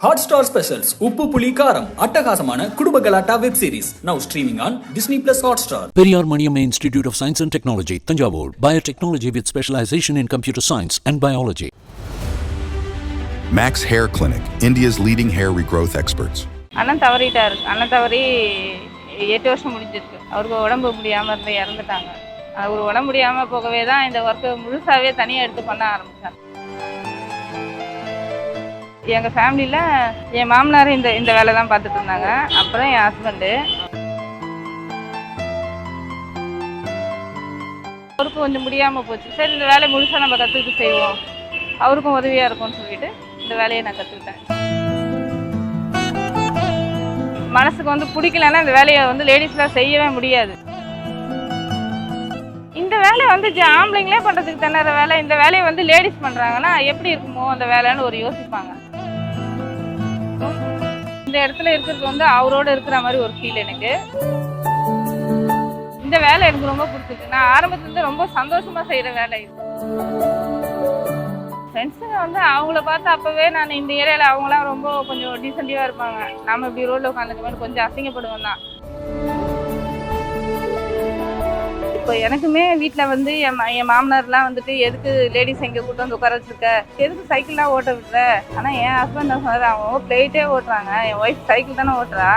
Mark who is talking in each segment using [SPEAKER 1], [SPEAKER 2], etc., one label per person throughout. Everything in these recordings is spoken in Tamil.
[SPEAKER 1] Hotstar Specials உப்பு புளி காரம் அட்டகாசமான குடும்ப கலாட்டா web series now streaming on Disney Plus Hotstar.
[SPEAKER 2] Periyar Maniamma Institute of Science and Technology, Tanjavur. Biotechnology with specialization in computer science and biology.
[SPEAKER 3] Max Hair Clinic, India's leading hair regrowth experts.
[SPEAKER 4] அண்ணன் தவறிட்டார். அண்ணன் தவறி 8 வருஷம் முடிஞ்சிருக்கு. அவருக்கு உடம்பு முடியாமல் இருந்து இறந்துட்டாங்க. அவர் உடம்பு முடியாமல் போகவே தான் இந்த ஒர்க்கை முழுசாகவே தனியாக எடுத்து பண்ண ஆரம்பித்தாங்க. எங்கள் ஃபேமிலியில் என் மாமனார் இந்த வேலை தான் பார்த்துட்டு இருந்தாங்க. அப்புறம் என் ஹஸ்பண்டு. அவருக்கு கொஞ்சம் முடியாமல் போச்சு. சரி, இந்த வேலையை முழுசாக நம்ம கற்றுக்கிட்டு செய்வோம், அவருக்கும் உதவியாக இருக்கும்னு சொல்லிட்டு இந்த வேலையை நான் கற்றுக்கிட்டேன். மனசுக்கு பிடிக்கலன்னா இந்த வேலையை லேடிஸ்லாம் செய்யவே முடியாது. இந்த வேலையை ஆம்பளைங்களே பண்ணுறதுக்கு திணற வேலை, இந்த வேலையை லேடிஸ் பண்ணுறாங்கன்னா எப்படி இருக்குமோ அந்த வேலைன்னு ஒரு யோசிப்பாங்க. இந்த இடத்துல இருக்கிறது அவரோட இருக்கிற மாதிரி ஒரு ஃபீல் எனக்கு. இந்த வேலை எனக்கு ரொம்ப பிடிச்சிருக்கு. நான் ஆரம்பத்துலேருந்து ரொம்ப சந்தோஷமாக செய்கிற வேலை இது. ஃப்ரெண்ட்ஸுங்க அவங்கள பார்த்து அப்போவே நான் இந்த ஏரியாவில் அவங்களாம் ரொம்ப கொஞ்சம் டீசென்டிவாக இருப்பாங்க. நம்ம இப்படி ரோட்டில் உட்காந்துக்க மாதிரி கொஞ்சம் அசிங்கப்படுவோம் தான். இப்போ எனக்குமே வீட்டில் என் மாமனார்லாம் எதுக்கு லேடிஸ் எங்கே கூட்டு உட்கார வச்சுருக்க, எதுக்கு சைக்கிள்லாம் ஓட்ட விட்டுற. ஆனால் என் ஹஸ்பண்ட் தான் சொன்னார், அவங்க பிளேட்டே ஓட்டுறாங்க, என் ஒய்ஃப் சைக்கிள் தானே ஓட்டுறா.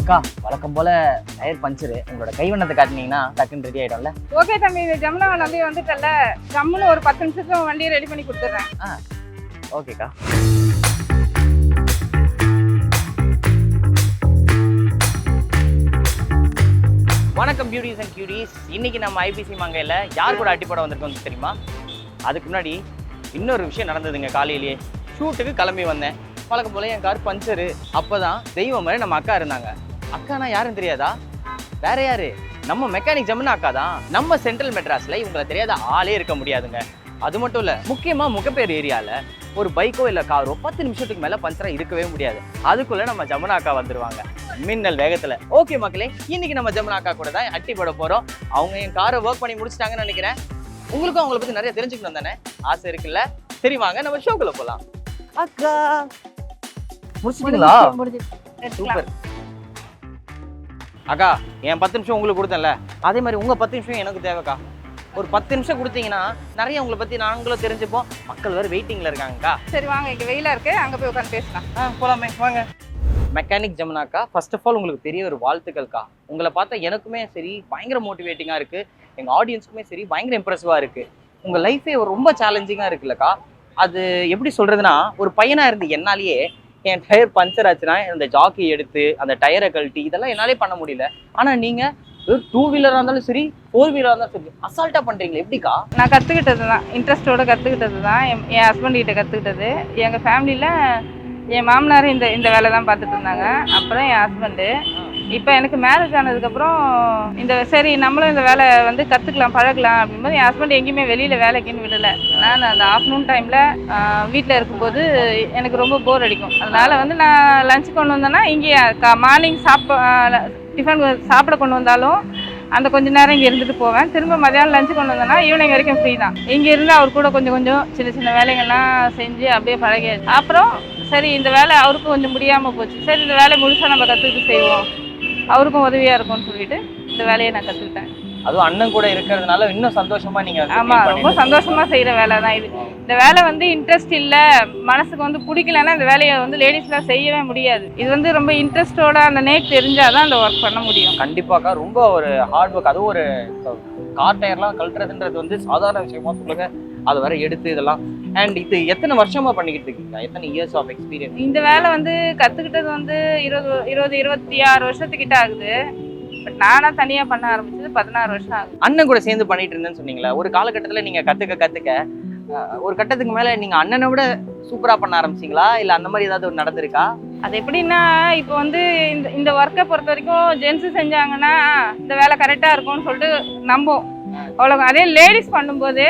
[SPEAKER 5] அக்கா, வழக்கம் போல டயர் பஞ்சரு, உங்களோட கைவண்ணத்தை காட்டினீங்கன்னா டக்குன்னு ரெடி ஆகிடும்ல.
[SPEAKER 4] ஓகே தம்பி, இந்த ஜமுனா வந்துட்டல, ஜம்முன்னு ஒரு 10 நிமிஷத்துல வண்டியை ரெடி பண்ணி கொடுத்துட்றேன்.
[SPEAKER 5] ஓகேக்கா. வணக்கம் பியூட்டிஸ் அண்ட் கியூட்டிஸ். இன்னைக்கு நம்ம ஐபிசி மங்கையில் யார் கூட அட்டிப்பட வந்திருக்கோம் தெரியுமா? அதுக்கு முன்னாடி இன்னொரு விஷயம் நடந்ததுங்க. காலையிலேயே ஷூட்டுக்கு கிளம்பி வந்தேன். வழக்கம் போல என் கார் பஞ்சரு. அப்போதான் தெய்வம் மாதிரி நம்ம அக்கா இருந்தாங்க. அக்கானா யாருன்னு தெரியாதா? வேற யாரு? நம்ம மெக்கானிக் ஜமுனா அக்கா தான். நம்ம சென்ட்ரல் மெட்ராஸ்ல இவங்களை தெரியாத ஆளே இருக்க முடியாதுங்க. அது மட்டும் இல்ல, முக்கியமா முகப்பேர் ஏரியால ஒரு பைக்கோ இல்ல காரோ 10 நிமிஷத்துக்கு மேல பஞ்சரா இருக்கவே முடியாது. அதுக்குள்ள நம்ம ஜமுனா அக்கா வந்துருவாங்க மின்னல் வேகத்துல. ஓகே மக்களே, இன்னைக்கு நம்ம ஜமுனா அக்கா கூட தான் அட்டி போட போறோம். அவங்க என் காரை ஒர்க் பண்ணி முடிச்சிட்டாங்கன்னு நினைக்கிறேன். உங்களுக்கும் அவங்களை பத்தி நிறைய தெரிஞ்சுக்கணும் தானே ஆசை இருக்குல்ல? சரி வாங்க நம்ம ஷோக்குள்ள போலாம். அக்கா முடிச்சிட்டீங்களா? சூப்பர் அக்கா. என் 10 நிமிஷம் உங்களுக்கு கொடுத்தேன்ல, அதே மாதிரி உங்க 10 நிமிஷம் எனக்கு தேவைக்கா. ஒரு 10 நிமிஷம் கொடுத்தீங்கன்னா நிறைய உங்களை பத்தி நாங்களும் தெரிஞ்சுப்போம். மக்கள் வேற வெயிட்டிங்ல இருக்காங்கக்கா.
[SPEAKER 4] சரி வாங்க, இங்க வெயிலா இருக்கு, அங்க போய் உட்காந்து பேசலாம்.
[SPEAKER 5] போலாமே வாங்க. மெக்கானிக் ஜமுனாக்கா, ஃபர்ஸ்ட் ஆஃப் ஆல் உங்களுக்கு பெரிய ஒரு வாழ்த்துக்கள்க்கா. உங்களை பார்த்தா எனக்குமே சரி பயங்கர மோட்டிவேட்டிங்கா இருக்கு, எங்க ஆடியன்ஸுக்குமே சரி பயங்கர இம்ப்ரெசிவா இருக்கு. உங்க லைஃபே ரொம்ப சேலஞ்சிங்கா இருக்குல்லக்கா. அது எப்படி சொல்றதுன்னா, ஒரு பையனா இருந்து என்னாலேயே என் டயர் பஞ்சர் ஆச்சுன்னா அந்த ஜாக்கி எடுத்து அந்த டயரை கழட்டி இதெல்லாம் என்னாலே பண்ண முடியல. ஆனா நீங்க 2 வீலரா இருந்தாலும் சரி 4 வீலரா இருந்தாலும் சரி அசால்ட்டா பண்றீங்களா? எப்படிக்கா?
[SPEAKER 4] நான் கத்துக்கிட்டது தான், இன்ட்ரெஸ்டோட கத்துக்கிட்டது தான். என் ஹஸ்பண்ட் கிட்ட கத்துக்கிட்டது. எங்க ஃபேமிலியில என் மாமனார் இந்த வேலை தான் பார்த்துட்டு இருந்தாங்க. அப்புறம் என் ஹஸ்பண்டு. இப்போ எனக்கு மேரேஜ் ஆனதுக்கப்புறம் சரி நம்மளும் இந்த வேலை கற்றுக்கலாம் பழகலாம் அப்படிங்கும்போது என் ஹஸ்பண்ட் எங்கேயுமே வெளியில் வேலைக்குன்னு விடலை. நான் அந்த ஆஃப்டர்நூன் டைமில் வீட்டில் இருக்கும்போது எனக்கு ரொம்ப போர் அடிக்கும். அதனால் நான் லஞ்ச் கொண்டு வந்தேன்னா இங்கேயே மார்னிங் டிஃபன் சாப்பிட கொண்டு வந்தாலும் அந்த கொஞ்சம் நேரம் இங்கே இருந்துட்டு போவேன். திரும்ப மதியானம் லஞ்சு கொண்டு வந்தேன்னா ஈவினிங் வரைக்கும் ஃப்ரீ தான். இங்கே இருந்து அவர் கூட கொஞ்சம் கொஞ்சம் சின்ன சின்ன வேலைகள்லாம் செஞ்சு அப்படியே பழகியாச்சு. அப்புறம் சரி, இந்த வேலை அவருக்கும் கொஞ்சம் முடியாமல் போச்சு. சரி, இந்த வேலையை முழுசாக நம்ம கற்றுக்கிட்டு செய்வோம், அவருக்கும் உதவியாக இருக்கும்னு சொல்லிட்டு இந்த வேலையை நான் கற்றுக்கிட்டேன்.
[SPEAKER 5] அதுவும் அண்ணன் கூட இருக்கிறதுனால இன்னும் சந்தோஷமா நீங்க.
[SPEAKER 4] ஆமா, ரொம்ப சந்தோஷமா செய்யற வேலை தான் இது. இந்த வேலை இன்ட்ரெஸ்ட் இல்ல, மனசுக்கு பிடிக்கலன்னா இந்த வேலையை லேடிஸ்லாம் செய்யவே முடியாது. இது ரொம்ப இன்ட்ரெஸ்டோட அந்த நேக் தெரிஞ்சாதான் அந்த ஒர்க் பண்ண முடியும்.
[SPEAKER 5] கண்டிப்பாக்கா, ரொம்ப ஒரு ஹார்ட் ஒர்க். அதுவும் ஒரு கார் டயர்லாம் கழட்டுறதுன்றது சாதாரண விஷயமா சொல்லுங்க. அதை வர எடுத்து இதெல்லாம். அண்ட் இது எத்தனை வருஷமா பண்ணிக்கிட்டு இருக்கீங்க? எத்தனை இயர்ஸ் ஆஃப் எக்ஸ்பீரியன்ஸ்?
[SPEAKER 4] இந்த வேலை கத்துக்கிட்டது 26 வருஷத்துக்கிட்ட ஆகுது. பட் நானா தனியா பண்ண ஆரம்பிச்சது 16 வருஷம் ஆகுது.
[SPEAKER 5] அண்ணன் கூட சேர்ந்து பண்ணிட்டு இருந்தேன்னு சொன்னீங்களா? ஒரு காலகட்டத்துல நீங்க கத்துக்க ஒரு கட்டத்துக்கு மேல நீங்க அண்ணனை விட சூப்பரா பண்ண ஆரம்பிச்சிங்களா? இல்ல அந்த மாதிரி ஏதாவது நடந்திருக்கா?
[SPEAKER 4] அது எப்படின்னா, இப்போ இந்த ஒர்க்கை பொறுத்த வரைக்கும் ஜென்ஸ் செஞ்சாங்கன்னா இந்த வேலை கரெக்டா இருக்கும்னு சொல்லிட்டு நம்பும். அவ்வளோ. அதே லேடிஸ் பண்ணும்போது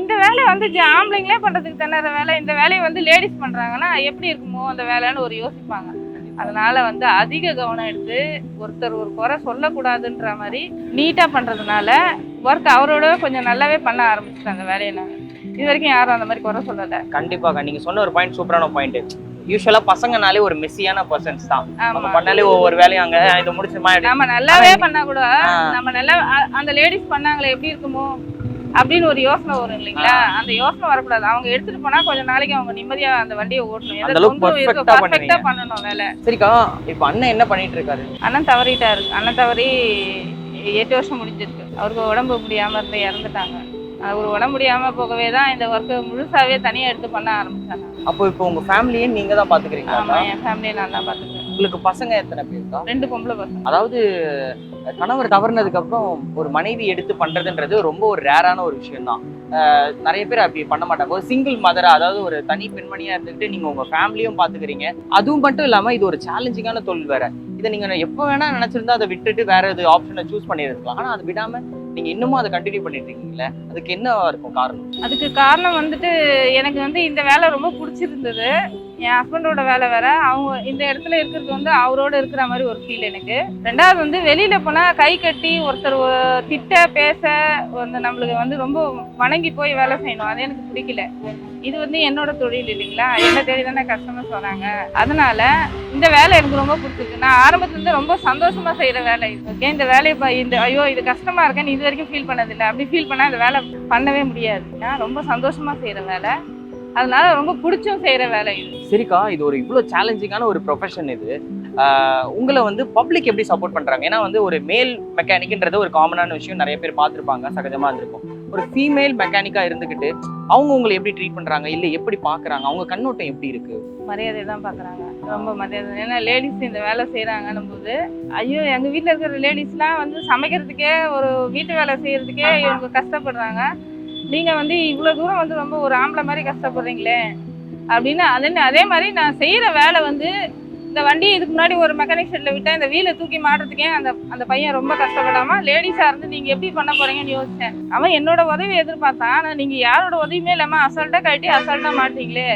[SPEAKER 4] இந்த வேலை வந்து ஆம்பளைங்களே பண்ணுறதுக்கு திணற வேலை, இந்த வேலையை வந்து லேடிஸ் பண்ணுறாங்கன்னா எப்படி இருக்குமோ அந்த வேலைன்னு ஒரு யோசிப்பாங்க. அதனால வந்து அதிக கவனம் எடுத்து ஒருத்தர் ஒரு குறை சொல்லக்கூடாதுன்ற மாதிரி நீட்டாக பண்ணுறதுனால ஒர்க் அவரோட கொஞ்சம் நல்லாவே பண்ண ஆரம்பிச்சிட்டேன் அந்த வேலையை. நாங்கள் இது வரைக்கும் யாரும் அந்த மாதிரி குறை சொல்லலை.
[SPEAKER 5] கண்டிப்பாக நீங்கள் சொன்ன ஒரு பாயிண்ட் சூப்பரான பாயிண்ட். யூஸ்வலாக பசங்கனாலே ஒரு மெஸ்ஸியான பர்சன்ஸ் தான். நம்ம
[SPEAKER 4] ஆமாம்,
[SPEAKER 5] பண்ணாலே ஒவ்வொரு வேலையும் அங்கே இதை முடிச்சுமா
[SPEAKER 4] நம்ம நல்லாவே பண்ணா கூட நம்ம நல்லா அந்த லேடிஸ் பண்ணாங்களே எப்படி இருக்குமோ அப்படின்னு ஒரு யோசனை வரும் இல்லைங்களா? அந்த யோசனை வரக்கூடாது. அவங்க எடுத்துட்டு போனா கொஞ்சம் நாளைக்கு அவங்க நிம்மதியா அந்த வண்டியை ஓட்டணும், பர்ஃபெக்டா பண்ணணும் வேலை.
[SPEAKER 5] சரிக்கா, இப்போ அண்ணன் என்ன பண்ணிட்டு இருக்காரு?
[SPEAKER 4] அண்ணன் தவறிட்டாரு. அண்ணன் தவறி 8 வருஷம் முடிஞ்சிருக்கு. அவருக்கு உடம்பு முடியாம இருந்து இறந்துட்டாங்க. அவர் உடம்பு முடியாம போகவே தான் இந்த ஒர்க்கு முழுசாவே தனியா எடுத்து பண்ண ஆரம்பிச்சாங்க.
[SPEAKER 5] அப்போ இப்போ உங்க ஃபேமிலியே நீங்க தான் பாத்துக்கிறீங்களா?
[SPEAKER 4] ஆமா, என் ஃபேமிலியை நான் தான் பாத்துக்கிறேன்.
[SPEAKER 5] உங்களுக்கு பசங்க எத்தனை பேருக்கா?
[SPEAKER 4] 2 பொம்பளை பசங்க.
[SPEAKER 5] அதாவது கணவர் தவறுனதுக்கு அப்புறம் ஒரு மனைவி எடுத்து பண்றதுன்றது ரொம்ப ஒரு ரேரான ஒரு விஷயம் தான். நிறைய பேர் அப்படி பண்ண மாட்டாங்க. ஒரு சிங்கிள் மதரா, அதாவது ஒரு தனி பெண்மணியா இருந்துக்கிட்டு நீங்க உங்க ஃபேமிலியும் பாத்துக்கிறீங்க. அதுவும் மட்டும் இல்லாம இது ஒரு சேலஞ்சிங்கான தொழில் வேற. இதை நீங்க எப்போ வேணா நினைச்சிருந்தா அதை விட்டுட்டு வேற எது ஆப்ஷனை சூஸ் பண்ணிருக்கலாம். ஆனா அதை விடாம நீங்க இன்னமும் அதை கண்டினியூ பண்ணிட்டு இருக்கீங்களே, அதுக்கு என்ன இருக்கும் காரணம்?
[SPEAKER 4] அதுக்கு காரணம் வந்துட்டு எனக்கு வந்து இந்த வேலை ரொம்ப பிடிச்சிருந்தது. என் ஹஸ்பண்டோட வேலை வேற, அவங்க இந்த இடத்துல இருக்கிறது வந்து அவரோட இருக்கிற மாதிரி ஒரு ஃபீல் எனக்கு. 2வது வந்து வெளியில போனா கை கட்டி ஒருத்தர் திட்ட பேச வந்து நம்மளுக்கு வந்து ரொம்ப வணங்கி போய் வேலை செய்யணும். அது எனக்கு பிடிக்கல. இது வந்து என்னோட தொழில் இல்லைங்களா, என்ன தேடி தானே கஸ்டமர்ஸ் வராங்க. அதனால இந்த வேலை எனக்கு ரொம்ப பிடிச்சிருக்கு. நான் ஆரம்பத்துல இருந்து ரொம்ப சந்தோஷமா செய்யற வேலை இது. ஓகே, இந்த வேலையை இந்த ஐயோ இது கஷ்டமா இருக்கேன்னு இது வரைக்கும் ஃபீல் பண்ணதில்லை. அப்படி ஃபீல் பண்ணா இந்த வேலை பண்ணவே முடியாது. நான் ரொம்ப சந்தோஷமா செய்யற வேலை, அதனால ரொம்ப பிடிச்சும் செய்யற வேலை இது.
[SPEAKER 5] சரிக்கா, இது ஒரு இவ்வளவு சேலஞ்சிங்கான ஒரு ப்ரொஃபஷன். இது உங்களை வந்து பப்ளிக் எப்படி சப்போர்ட் பண்றாங்க? ஏன்னா வந்து ஒரு மேல் மெக்கானிக்ன்றது ஒரு காமனான விஷயம், நிறைய பேர் பார்த்துருப்பாங்க, சகஜமா இருந்திருக்கும். ஒரு ஃபீமேல் மெக்கானிக்கா இருந்துகிட்டு அவங்க உங்களை எப்படி ட்ரீட் பண்றாங்க, இல்லை எப்படி பாக்குறாங்க, அவங்க கண்ணோட்டம் எப்படி இருக்கு?
[SPEAKER 4] மரியாதை தான் பார்க்குறாங்க, ரொம்ப மரியாதை. ஏன்னா லேடிஸ் இந்த வேலை செய்கிறாங்கன்னும் போது ஐயோ எங்கள் வீட்டில் இருக்கிற லேடிஸ்லாம் வந்து சமைக்கிறதுக்கே ஒரு வீட்டு வேலை செய்கிறதுக்கே இவங்க கஷ்டப்படுறாங்க. நீங்கள் வந்து இவ்வளோ தூரம் வந்து ரொம்ப ஒரு ஆம்பளை மாதிரி கஷ்டப்படுறீங்களே அப்படின்னு. அதே மாதிரி நான் செய்கிற வேலை வந்து இந்த வண்டி இதுக்கு முன்னாடி ஒரு மெக்கானிக் ஷெட்டில் விட்டேன், இந்த வீலை தூக்கி மாட்டுறதுக்கே அந்த பையன் ரொம்ப கஷ்டப்படாமல் லேடிஸாக இருந்து நீங்கள் எப்படி பண்ண போகிறீங்கன்னு யோசித்தேன். அவன் என்னோட உதவி எதிர்பார்த்தான். ஆனால் நீங்கள் யாரோட உதவியுமே இல்லாமல் அசால்ட்டாக கட்டி அசால்ட்டாக மாட்டீங்களே,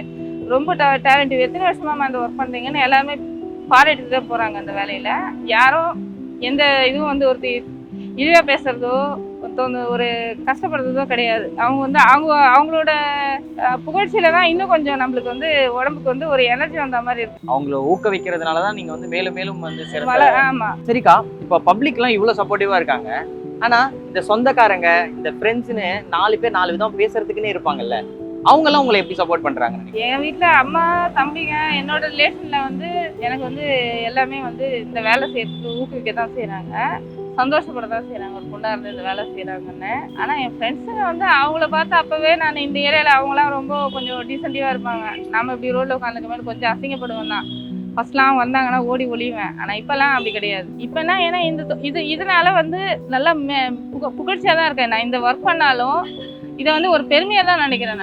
[SPEAKER 4] ரொம்ப டேலண்டிவ், எத்தனை வருஷமா அந்த ஒர்க் பண்ணுறீங்கன்னு எல்லாருமே பாராட்டிட்டு தான் போகிறாங்க. அந்த வேலையில் யாரும் எந்த இதுவும் வந்து ஒரு இழிவாக பேசுகிறதோ ஒரு கஷ்டப்படுறதோ கிடையாது. அவங்க வந்து அவங்களோட புகழ்ச்சியில தான் இன்னும் கொஞ்சம் நம்மளுக்கு வந்து உடம்புக்கு வந்து ஒரு எனர்ஜி வந்த மாதிரி இருக்கும்.
[SPEAKER 5] அவங்கள ஊக்குவிக்கிறதுனால தான் நீங்க வந்து மேலும் மேலும் வந்து
[SPEAKER 4] ஆமா.
[SPEAKER 5] சரிக்கா, இப்போ பப்ளிக்லாம் இவ்வளவு சப்போர்ட்டிவா இருக்காங்க. ஆனா இந்த சொந்தக்காரங்க, இந்த ஃப்ரெண்ட்ஸ்னு 4 பேர் 4 விதம் பேசுறதுக்குன்னே இருப்பாங்கல்ல, அவங்க எல்லாம் உங்களை எப்படி சப்போர்ட் பண்றாங்க?
[SPEAKER 4] என் வீட்டுல அம்மா தம்பிங்க என்னோட ரிலேஷன்ல வந்து எனக்கு வந்து எல்லாமே வந்து இந்த வேலை செய்யறதுக்கு ஊக்குவிக்க தான் செய்யறாங்க, சந்தோஷப்பட தான் செய்யறாங்க. ஒரு பொண்ணா இருந்து இந்த வேலை செய்யறாங்கன்னு. ஆனா என் ஃப்ரெண்ட்ஸுங்க வந்து அவங்கள பார்த்து அப்பவே நான் இந்த ஏரியால அவங்களாம் ரொம்ப கொஞ்சம் டீசென்டிவா இருப்பாங்க. நம்ம இப்படி ரோட்ல உட்காந்துக்க மேலே கொஞ்சம் அசிங்கப்படுவேன் தான். ஃபர்ஸ்ட்லாம் வந்தாங்கன்னா ஓடி ஒளிவேன். ஆனா இப்பெல்லாம் அப்படி கிடையாது. இப்பனா ஏன்னா இதனால வந்து நல்லா புகழ்ச்சியா தான் இருக்கேன். நான் இந்த ஒர்க் பண்ணாலும் இதை வந்து ஒரு பெருமையா தான் நினைக்கிறேன்.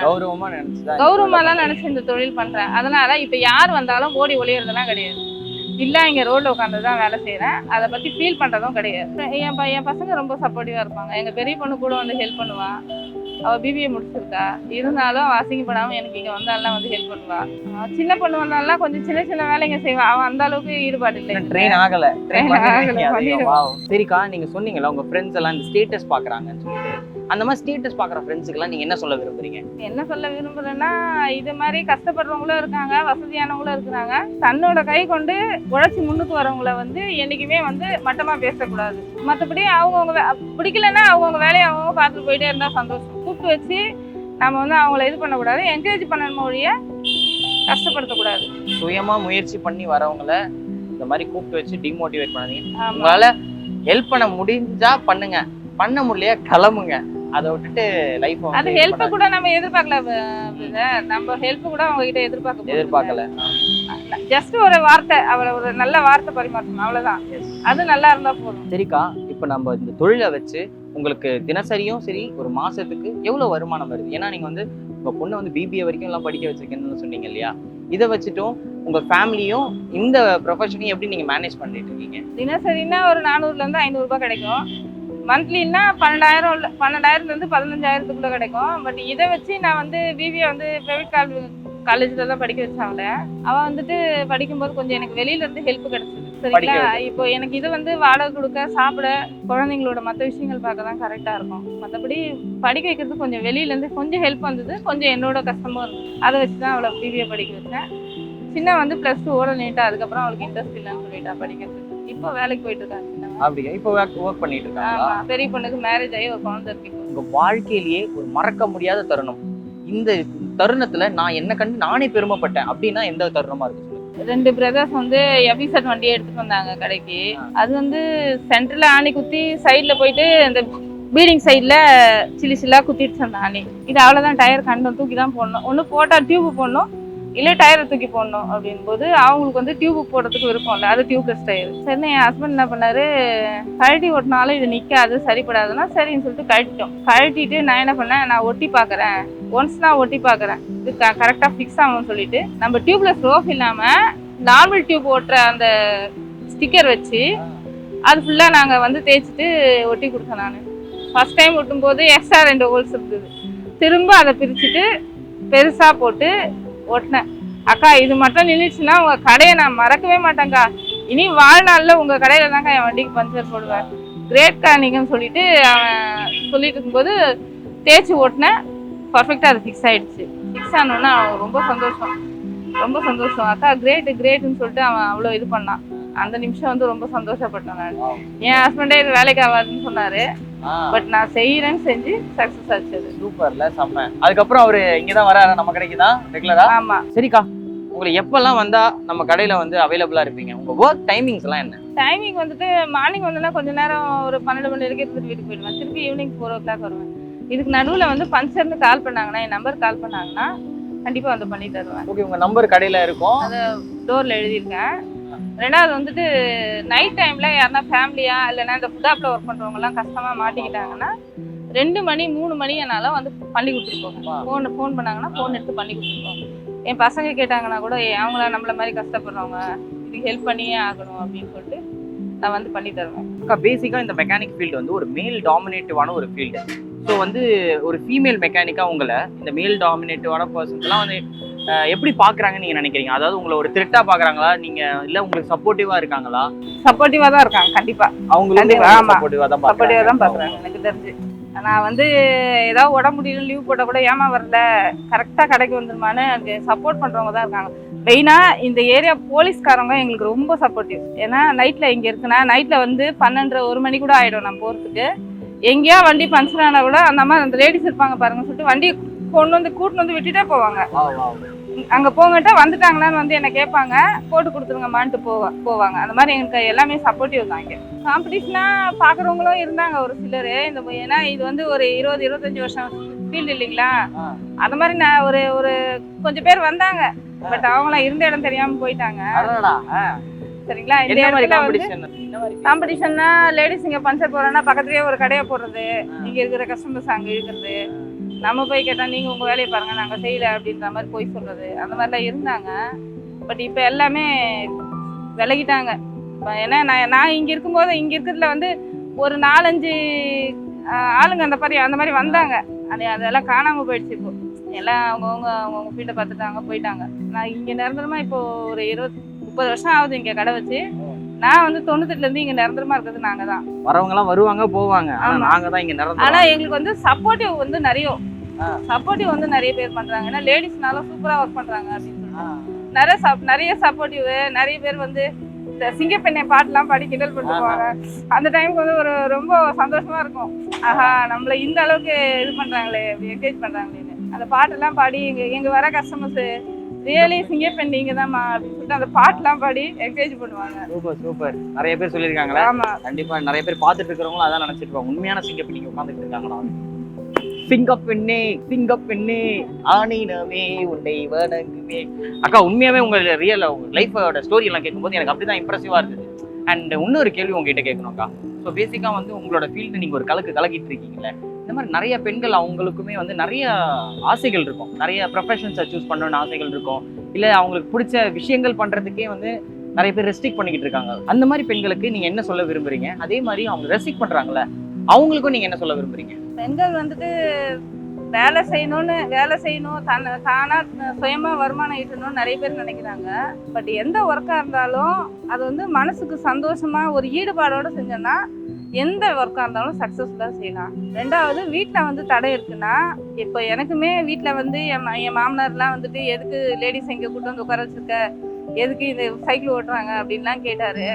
[SPEAKER 4] கௌரவமா தான் நினைச்சு இந்த தொழில் பண்றேன். அதனால இப்ப யார் வந்தாலும் ஓடி ஒளியறதெல்லாம் கிடையாது. இல்லை இங்கே ரோட்டில் உட்காந்து தான் வேலை செய்கிறேன், அதை பற்றி ஃபீல் பண்ணுறதும் கிடையாது. என் பசங்க ரொம்ப சப்போர்ட்டிவாக இருப்பாங்க. எங்கள் பெரிய பொண்ணு கூட வந்து ஹெல்ப் பண்ணுவாள். அவள் பிபிஏ முடிச்சிருக்கா, இருந்தாலும் அவள் அசிங்கப்படாமல் எனக்கு இங்கே வந்தாலாம் வந்து ஹெல்ப் பண்ணுவாள். சின்ன பொண்ணு வந்தாலாம் கொஞ்சம் சின்ன சின்ன வேலைங்க செய்வாள். அவன் அந்த அளவுக்கு ஈடுபாடு இல்லை.
[SPEAKER 5] ட்ரெயின் ஆகலை. சரிக்கா, நீங்கள் சொன்னீங்களா உங்கள் ஃப்ரெண்ட்ஸ் எல்லாம் இந்த ஸ்டேட்டஸ் பார்க்குறாங்கன்னு சொல்லிட்டு, அந்த மாதிரி ஸ்டேட்டஸ் பார்க்குற ஃப்ரெண்ட்ஸுக்கெல்லாம் நீங்கள் என்ன சொல்ல விரும்புறீங்க?
[SPEAKER 4] என்ன சொல்ல விரும்புகிறேன்னா, இது மாதிரி கஷ்டப்படுறவங்களும் இருக்காங்க, வசதியானவங்களும் இருக்கிறாங்க. தன்னோட கை கொண்டு உழைச்சி முன்னுக்கு வரவங்கள வந்து என்றைக்குமே வந்து மட்டமாக பேசக்கூடாது. மற்றபடி அவங்கவுங்க பிடிக்கலன்னா அவங்கவுங்க வேலையை அவங்க பார்த்துட்டு போயிட்டே இருந்தால் சந்தோஷம். கூப்பிட்டு வச்சு நம்ம வந்து அவங்கள இது பண்ணக்கூடாது, என்கரேஜ் பண்ணணும் மொழியை கஷ்டப்படுத்தக்கூடாது.
[SPEAKER 5] சுயமாக முயற்சி பண்ணி வரவங்கள இந்த மாதிரி கூப்பிட்டு வச்சு டிமோட்டிவேட் பண்ணாதீங்க. உங்களால் ஹெல்ப் பண்ண முடிஞ்சா பண்ணுங்க, பண்ண முடியலையா கிளம்புங்க. அதை விட்டுட்டு லைஃப்
[SPEAKER 4] அது ஹெல்ப் கூட நம்ம எதிர்பார்க்கல. நம்ம ஹெல்ப் கூட அவங்க கிட்ட எதிர்பார்க்கல. ஜஸ்ட் ஒரு வார்த்தை, அவளை ஒரு நல்ல வார்த்தை பரிமாற்றணும், அவ்வளவுதான். அது நல்லா இருந்தா போதும்.
[SPEAKER 5] சரிக்கா, இப்போ நம்ம இந்த தொழிலை வச்சு உங்களுக்கு தினசரியும் சரி ஒரு மாசத்துக்கு எவ்வளவு வருமானம் வருது? ஏன்னா நீங்க வந்து உங்க பொண்ணை வந்து பிபிஏ வரைக்கும் எல்லாம் படிக்க வச்சிருக்கேன்னு சொன்னீங்க இல்லையா, இதை வச்சுட்டும் உங்க ஃபேமிலியும் இந்த ப்ரொஃபஷனையும் எப்படி நீங்க மேனேஜ் பண்ணிட்டு இருக்கீங்க?
[SPEAKER 4] தினசரினா ஒரு 400ல இருந்து 500 ரூபாய் கிடைக்கும். மந்த்லின்னா 12,000 15,000 கிடைக்கும். பட் இதை வச்சு நான் வந்து பிபிஏ வந்து பிரைவேட் காலேஜில் தான் படிக்க வச்சாங்கள. அவள் வந்துட்டு படிக்கும்போது கொஞ்சம் எனக்கு வெளியில இருந்து ஹெல்ப் கிடைச்சது. சரிங்களா, இப்போ எனக்கு இது வந்து வாடகை கொடுக்க, சாப்பிட, குழந்தைங்களோட மற்ற விஷயங்கள் பார்க்க தான் கரெக்டாக இருக்கும். மற்றபடி படிக்க வைக்கிறது கொஞ்சம் வெளியிலேருந்து கொஞ்சம் ஹெல்ப் வந்தது, கொஞ்சம் என்னோட கஷ்டமும் இருந்தது. அதை வச்சு தான் அவளை பிபிஏ படிக்க வச்சேன். சின்ன வந்து +2 நீட்டா, அதுக்கப்புறம் அவளுக்கு இன்ட்ரெஸ்ட் இல்லைன்னு சொல்லிட்டா படிக்கிறதுக்கு. இப்போ வேலைக்கு போயிட்டு இருக்காங்க.
[SPEAKER 5] அப்படியா? இப்போ ஒர்க் பண்ணிட்டு இருக்காங்களா?
[SPEAKER 4] பெரிய பொண்ணுக்கு மேரேஜ் ஆகி ஒரு குழந்தை இருக்கு.
[SPEAKER 5] உங்க வாழ்க்கையிலேயே ஒரு மறக்க முடியாத தருணம், இந்த தருணத்துல நான் என்ன கண்டு நானே பெருமைப்பட்டேன் அப்படின்னா எந்த தருணமா இருக்கு?
[SPEAKER 4] 2 பிரதர்ஸ் வந்து எபிசட் வண்டியை எடுத்துட்டு வந்தாங்க கடைக்கு. அது வந்து சென்டர்ல ஆணி குத்தி சைட்ல போயிட்டு அந்த பீடிங் சைட்ல சில்லா குத்திடுச்சு அந்த ஆணி. இது அவ்வளவுதான், டயர் கண்டம் தூக்கி தான் போடணும். ஒண்ணு போட்டா டியூப் போடணும், இல்லை டயரை தூக்கி போடணும். அப்படின் போது அவங்களுக்கு வந்து டியூப் போடுறதுக்கு விருப்பம் இல்லை, அது டியூப்லெஸ் டயர். சரின்னு என் ஹஸ்பண்ட் என்ன பண்ணாரு, கழட்டி ஓட்டினாலும் இது நிற்காது, சரிப்படாதுன்னா சரின்னு சொல்லிட்டு கழட்டிட்டோம். கழட்டிட்டு நான் என்ன பண்ணேன், நான் ஒட்டி பார்க்குறேன், ஒன்ஸ் நான் ஒட்டி பார்க்குறேன் இது கரெக்டாக ஃபிக்ஸ் ஆகும்னு சொல்லிட்டு நம்ம டியூப்லெஸ் ரோஃப் இல்லாமல் நார்மல் டியூப் ஓட்டுற அந்த ஸ்டிக்கர் வச்சு அது ஃபுல்லாக நாங்கள் வந்து தேய்ச்சிட்டு ஒட்டி கொடுத்தேன். நான் ஃபர்ஸ்ட் டைம் ஒட்டும் போது எக்ஸ்ட்ரா 2 ஹோல்ஸ் இருந்தது. திரும்ப அதை பிரிச்சுட்டு பெருசாக போட்டு ஓட்டினேன். அக்கா இது மட்டும் நின்றுச்சுன்னா உங்கள் கடையை நான் மறக்கவே மாட்டேங்க்கா, இனி வாழ்நாளில் உங்கள் கடையில் தாங்க என் வண்டிக்கு பஞ்சர் போடுவேன், கிரேட்க்கா நீங்கன்னு சொல்லிட்டு அவன் சொல்லிட்டு இருக்கும்போது தேய்ச்சி ஓட்டினேன். பர்ஃபெக்டாக அது ஃபிக்ஸ் ஆகிடுச்சு. ஃபிக்ஸ் ஆனோன்னா அவன் ரொம்ப சந்தோஷம். அக்கா கிரேட்டுன்னு சொல்லிட்டு அவன் அவ்வளோ இது பண்ணான். அந்த நிமிஷம் வந்து ரொம்ப சந்தோஷப்பட்டேன் நான். என் ஹஸ்பண்டே இது வேலைக்கு ஆகாதுன்னு சொன்னாரு, பட் நான் செய்யறேன்னு செஞ்சு சக்சஸ் ஆச்சு.
[SPEAKER 5] சூப்பர்ல, செம்ம. அதுக்கப்புறம் அவரு இங்கதான் வராரு நம்ம கடைக்கு தான் ரெகுலரா?
[SPEAKER 4] ஆமா.
[SPEAKER 5] சரிக்கா, உங்களுக்கு எப்பெல்லாம் வந்தா நம்ம கடையில வந்து அவைலபிளா இருப்பீங்க? உங்க ஒர்க் டைமிங்ஸ் எல்லாம் என்ன?
[SPEAKER 4] டைமிங் வந்துட்டு மார்னிங் வந்தேன்னா கொஞ்ச நேரம் ஒரு 12 மணி வரைக்கும் இருந்துட்டு வீட்டுக்கு போயிடுவேன். திருப்பி ஈவினிங் 4 o'clock வருவேன். இதுக்கு நடுவில் வந்து பஞ்சர்னு கால் பண்ணாங்கன்னா, என் நம்பர் கால் பண்ணாங்கன்னா கண்டிப்பா வந்து பண்ணி தருவேன்.
[SPEAKER 5] ஓகே, உங்க நம்பர் கடையில இருக்கும்,
[SPEAKER 4] அதை டோர்ல எழுதியிருக்கேன். 2வது வந்துட்டு நைட் டைம்ல யாருன்னா ஃபேமிலியா இல்லைன்னா இந்த ஃபுட் ஆப்ல ஒர்க் பண்றவங்க எல்லாம் கஷ்டமா மாட்டிக்கிட்டாங்கன்னா 2 மணி 3 மணி என்னால வந்து பண்ணி கொடுத்துருப்போம். ஃபோன் பண்ணாங்கன்னா ஃபோன் எடுத்து பண்ணி கொடுத்துருப்போம். என் பசங்க கேட்டாங்கன்னா கூட அவங்கள நம்மள மாதிரி கஷ்டப்படுறவங்க, இதுக்கு ஹெல்ப் பண்ணியே ஆகணும் அப்படின்னு சொல்லிட்டு நான் வந்து பண்ணி தருவேன்.
[SPEAKER 5] பேசிக்கா இந்த மெக்கானிக் ஃபீல்டு வந்து ஒரு மேல் டாமினேட்டிவான ஒரு ஃபீல்டு. ஸோ வந்து ஒரு ஃபீமேல் மெக்கானிக்கா உங்களை இந்த மேல் டாமினேட்டிவான பர்சன்ஸ்லாம் வந்து எப்படி பாக்குறாங்கன்னு நீங்க நினைக்கிறீங்க? அதாவது உங்களை ஒரு த்ரெட்டா பாக்குறாங்களா, நீங்க இல்ல உங்களுக்கு சப்போர்ட்டிவா இருக்காங்களா?
[SPEAKER 4] சப்போர்ட்டிவா தான் இருக்காங்க கண்டிப்பா.
[SPEAKER 5] அவங்களுக்கு சப்போர்ட்டிவா தான்
[SPEAKER 4] பாக்குறாங்க எனக்கு தெரிஞ்சு. நான் வந்து ஏதாவது உடம்பு முடியல லீவ் போட்டால் கூட ஏமா வரல, கரெக்டாக கடைக்கு வந்துருமான்னு எனக்கு சப்போர்ட் பண்ணுறவங்க தான் இருக்காங்க. மெயினாக இந்த ஏரியா போலீஸ்காரங்க எங்களுக்கு ரொம்ப சப்போர்ட்டிவ். ஏன்னா நைட்டில் இங்கே இருக்குன்னா நைட்டில் வந்து 12 1 மணி கூட ஆகிடும் நான் போகிறதுக்கு. எங்கேயா வண்டி பஞ்சர் ஆனால் கூட அந்த மாதிரி அந்த லேடிஸ் இருப்பாங்க பாருங்கன்னு சொல்லிட்டு வண்டி கூட்டின்னு வந்து விட்டுட்டே போவாங்க. அங்கே போங்கட்டா வந்துட்டாங்களான்னு வந்து என்ன கேட்பாங்க, போட்டு கொடுத்துருங்கம்மான்ட்டு போவாங்க. அந்த மாதிரி எங்களுக்கு எல்லாமே சப்போர்ட்டிவ் தான். இங்கே காம்படிஷனாக பார்க்குறவங்களும் இருந்தாங்க ஒரு சிலர். இந்த ஏன்னா இது வந்து ஒரு 20-25 வருஷம் ஃபீல்டு இல்லைங்களா, அது மாதிரி நான் ஒரு கொஞ்சம் பேர் வந்தாங்க. பட் அவங்களாம் இருந்த இடம் தெரியாமல் போயிட்டாங்க. சரிங்களா, இந்த இடத்துல வந்து காம்படிஷன்னா லேடிஸ் இங்கே பஞ்சர் போடுறோன்னா பக்கத்துலேயே ஒரு கடையை போடுறது, இங்கே இருக்கிற கஸ்டமர்ஸ் அங்கே இருக்கிறது, நம்ம போய் கேட்டால் நீங்கள் உங்கள் வேலையை பாருங்கள் நாங்கள் செய்யலை அப்படின்ற மாதிரி போய் சொல்கிறது, அந்த மாதிரிலாம் இருந்தாங்க. பட் இப்போ எல்லாமே விலகிட்டாங்க. இப்போ ஏன்னா நான் இங்கே இருக்கும்போது இங்கே இருக்கிறதுல வந்து ஒரு 4-5 ஆளுங்க அந்த மாதிரி வந்தாங்க. அதெல்லாம் காணாமல் போயிடுச்சு. இப்போ எல்லாம் அவங்கவுங்க ஃபீல்டை பார்த்துட்டாங்க போயிட்டாங்க. நான் இங்கே நிரந்தரமாக இப்போ ஒரு 20-30 வருஷம் ஆகுது இங்கே கடை வச்சு. நான் வந்து 98லேருந்து இங்கே நிரந்தரமா இருக்கிறது நாங்க தான்.
[SPEAKER 5] வரவங்கலாம் வருவாங்க போவாங்க, நாங்க தான் இங்க நிரந்தரம்.
[SPEAKER 4] ஆனா எங்களுக்கு வந்து சப்போர்ட்டிவ் வந்து நிறைய பேர் பண்றாங்க. ஏன்னா லேடிஸ்னாலும் சூப்பரா ஒர்க் பண்றாங்க அப்படின்னு சொல்லிட்டு நிறைய சப்போர்ட்டிவ். நிறைய பேர் வந்து இந்த சிங்கப்பெண்ணை பாட்டுலாம் பாடி கிண்டல் பண்ணிட்டு போவாங்க. அந்த டைமுக்கு வந்து ஒரு ரொம்ப சந்தோஷமா இருக்கும். ஆஹா, நம்மள இந்த அளவுக்கு இது பண்றாங்களே, என்கரேஜ் பண்றாங்களேன்னு அந்த பாட்டெல்லாம் பாடி எங்க வர கஸ்டமர்ஸ் ரியலி சிங்கப்பெண் நீங்க தான்மா அப்படின்னு சொல்லிட்டு அந்த பாட்டுலாம் பாடி என்கரேஜ் பண்ணுவாங்க.
[SPEAKER 5] சூப்பர். நிறைய பேர் சொல்லியிருக்காங்களா? ஆமா, கண்டிப்பா நிறைய பேர் பார்த்துட்டு இருக்கிறவங்களும் அதான் நினைச்சிட்டு இருப்பாங்க, உண்மையான சிங்கப்பெண் நீங்க உட்காந்துட்டு இருக்காங்களா. சிங்கப்பெண்ணே ஆணினமே உன்னை வணங்குமே. அக்கா, உண்மையாவே உங்க லைஃபோட ஸ்டோரி எல்லாம் கேட்கும்போது எனக்கு அப்படிதான் இம்ப்ரெசிவா இருந்தது. அண்ட் இன்னொரு கேள்வி உங்ககிட்ட கேட்கணும்க்கா. ஸோ பேசிக்கா வந்து உங்களோட ஃபீல்டு நீங்க ஒரு கலக்கிட்டு இருக்கீங்களே, இந்த மாதிரி நிறைய பெண்கள் அவங்களுக்குமே வந்து நிறைய ஆசைகள் இருக்கும், நிறைய ப்ரொஃபஷன்ஸை சூஸ் பண்ணணும்னு ஆசைகள் இருக்கும், இல்லை அவங்களுக்கு பிடிச்ச விஷயங்கள் பண்றதுக்கே வந்து நிறைய பேர் ரெஸ்ட்ரிக்ட் பண்ணிக்கிட்டு இருக்காங்க. அந்த மாதிரி பெண்களுக்கு நீங்க என்ன சொல்ல விரும்புறீங்க? அதே மாதிரி அவங்க ரெஸ்ட்ரிக்ட் பண்றாங்கல்ல, அவங்களுக்கும் நீங்க என்ன சொல்ல விரும்புறீங்க?
[SPEAKER 4] பெண்கள் வந்துட்டு வேலை செய்யணும் தானா சுயமா வருமானம் ஈட்டணும்னு நிறைய பேர் நினைக்கிறாங்க. பட் எந்த ஒர்க்காக இருந்தாலும் அது வந்து மனசுக்கு சந்தோஷமா ஒரு ஈடுபாடோட செஞ்சோன்னா எந்த ஒர்க்காக இருந்தாலும் சக்ஸஸ்ஃபுல்லாக செய்யலாம். ரெண்டாவது வீட்டில் வந்து தடை இருக்குன்னா, இப்போ எனக்குமே வீட்டில் வந்து என் மாமனார்லாம் வந்துட்டு எதுக்கு லேடிஸ் எங்கே கூட்டு வந்து உட்கார வச்சிருக்க, எதுக்கு இந்த சைக்கிள் ஓட்டுறாங்க அப்படின்லாம் கேட்டார்.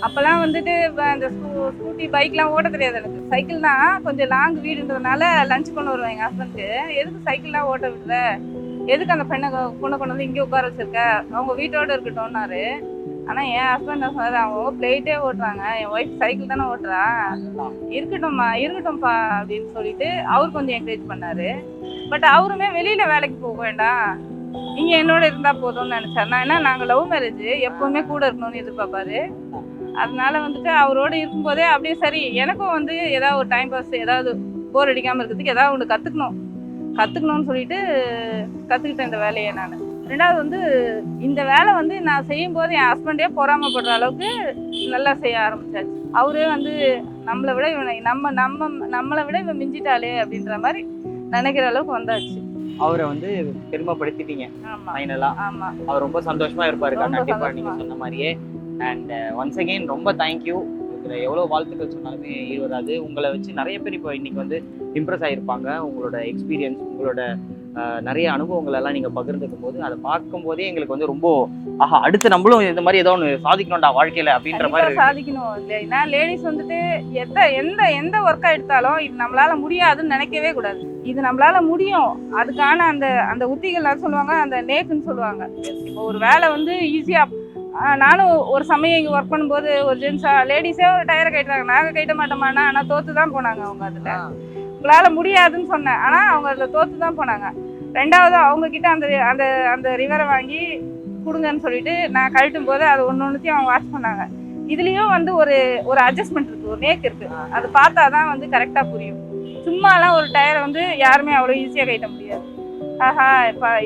[SPEAKER 4] அப்போல்லாம் வந்துட்டு இந்த ஸ்கூட்டி பைக்லாம் ஓட்ட தெரியாது எனக்கு. சைக்கிள்னா கொஞ்சம் லாங் வீடுன்றதுனால லஞ்ச் கொண்டு வருவேன் எங்கள் ஹஸ்பண்டுக்கு. எதுக்கு சைக்கிள்லாம் ஓட்ட விடுற, எதுக்கு அந்த பொண்ணை கொண்டு வந்து இங்கே உட்கார வச்சிருக்க, அவங்க வீட்டோடு இருக்கட்டும்னாரு. ஆனால் என் ஹஸ்பண்ட் என்ன சொன்னார், அவங்க பிளேட்டே ஓட்டுறாங்க, என் ஒய்ஃப் சைக்கிள் தானே ஓட்டுறா, இருக்கட்டும்ப்பா அப்படின்னு சொல்லிட்டு அவர் கொஞ்சம் என்கரேஜ் பண்ணார். பட் அவருமே வெளியில் வேலைக்கு போக வேண்டாம், இங்கே என்னோட இருந்தால் போதும்னு நினச்சார். ஏன்னா நாங்கள் லவ் மேரேஜ், எப்போவுமே கூட இருக்கணும்னு எதிர்பார்ப்பாரு. அதனால வந்துட்டு அவரோடு இருக்கும்போதே அப்படியே சரி எனக்கும் வந்து ஏதாவது ஒரு டைம் பாஸ், ஏதாவது போர் அடிக்காமல் இருக்கிறதுக்கு ஏதாவது ஒன்று கற்றுக்கணும்னு சொல்லிட்டு கற்றுக்கிட்டேன் இந்த வேலையை நான். ரெண்டாவது வந்து இந்த வேலை வந்து நான் செய்யும்போது என் ஹஸ்பண்டே பொறாமப்படுற அளவுக்கு நல்லா செய்ய ஆரம்பிச்சாச்சு. அவரே வந்து நம்மளை விட இவன் மிஞ்சிட்டாலே அப்படின்ற மாதிரி நினைக்கிற அளவுக்கு வந்தாச்சு.
[SPEAKER 5] அவரை வந்து பெருமைப்படுத்திட்டீங்க. ஃபைனலா அவர் ரொம்ப சந்தோஷமா இருப்பாரு கண்டிப்பா நீங்க சொன்ன மாதிரியே. அண்ட் ஒன்ஸ் அகெயின் ரொம்ப தேங்க்யூ. இதுல எவ்வளவு வாழ்த்துக்கள் சொன்னாலுமே ஈடுவராது. உங்களை வச்சு நிறைய பேர் இப்போ இன்னைக்கு வந்து இம்ப்ரெஸ் ஆகிருப்பாங்க. உங்களோட எக்ஸ்பீரியன்ஸ், உங்களோட நிறைய அனுபவங்கள் எல்லாம் நீங்க பகிர்ந்துக்கும் போது அதை பார்க்கும் போதே எங்களுக்கு வந்து ரொம்ப அடுத்து நம்மளும் இந்த மாதிரி ஏதோ ஒன்று சாதிக்கணும்டா வாழ்க்கையில அப்படின்ற மாதிரி
[SPEAKER 4] சாதிக்கணும். இல்லைன்னா லேடிஸ் வந்துட்டு எந்த ஒர்க்கா எடுத்தாலும் இது நம்மளால முடியாதுன்னு நினைக்கவே கூடாது. இது நம்மளால முடியும், அதுக்கான அந்த உத்திகள் சொல்லுவாங்க, அந்த நேக்குன்னு சொல்லுவாங்க. இப்போ ஒரு வேலை வந்து ஈஸியா, நானும் ஒரு சமயம் இங்கே ஒர்க் பண்ணும்போது ஒரு லேடிஸே ஒரு டயரை கைட்டாங்க, நாங்கள் கைட்ட மாட்டோமானா, ஆனால் தோத்து தான் போனாங்க அவங்க. அதில் உங்களால் முடியாதுன்னு சொன்னேன், ஆனால் அவங்க அதில் தோத்து தான் போனாங்க. ரெண்டாவது அவங்கக்கிட்ட அந்த ரிவரை வாங்கி கொடுங்கன்னு சொல்லிட்டு நான் கழட்டும் போது அது ஒன்றுத்தையும் அவங்க வாட்ச் பண்ணாங்க. இதுலேயும் வந்து ஒரு அட்ஜஸ்ட்மெண்ட் இருக்குது, ஒரு நேக் இருக்குது. அது பார்த்தா தான் வந்து கரெக்டாக புரியும். சும்மாலாம் ஒரு டயரை வந்து யாருமே அவ்வளோ ஈஸியாக கைட்ட முடியாது.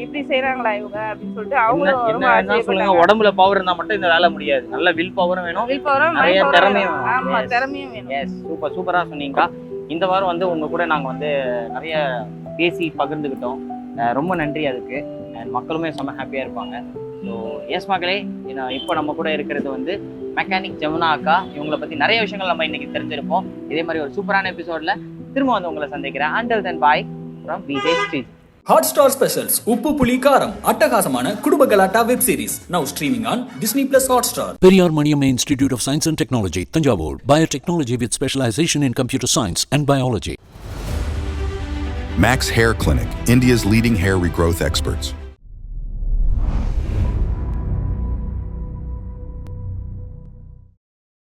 [SPEAKER 4] இப்படி செய்யறாங்களா இவங்க அப்படின்னு சொல்லிட்டு அவங்க
[SPEAKER 5] உடம்புல பவர் இருந்தா மட்டும் இந்த வேலை முடியாது. நல்ல வில் பவரும் வேணும், நிறைய திறமையும் வேணும். சூப்பரா சொன்னீங்கக்கா. இந்த வாரம் வந்து உங்க கூட நாங்க வந்து நிறைய பேசி பகிர்ந்துக்கிட்டோம். ரொம்ப நன்றி அதுக்கு. மக்களுமே செம்ம ஹாப்பியா இருப்பாங்க. ஸோ எஸ் மக்களே, இப்போ நம்ம கூட இருக்கிறது வந்து மெக்கானிக் ஜமுனா அக்கா. இவங்களை பத்தி நிறைய விஷயங்கள் நம்ம இன்னைக்கு தெரிஞ்சிருப்போம். இதே மாதிரி ஒரு சூப்பரான எபிசோட்ல திரும்ப வந்து உங்களை சந்திக்கிறேன். Until then, bye from VJ Street.
[SPEAKER 1] Hotstar Specials உப்பு புளி காரம் அட்டகாசமான குடும்ப கலாட்டா web series now streaming on Disney Plus Hotstar.
[SPEAKER 2] Periyar Maniamma Institute of Science and Technology, Thanjavur. Biotechnology with specialization in computer science and biology.
[SPEAKER 3] Max Hair Clinic, India's leading hair regrowth experts.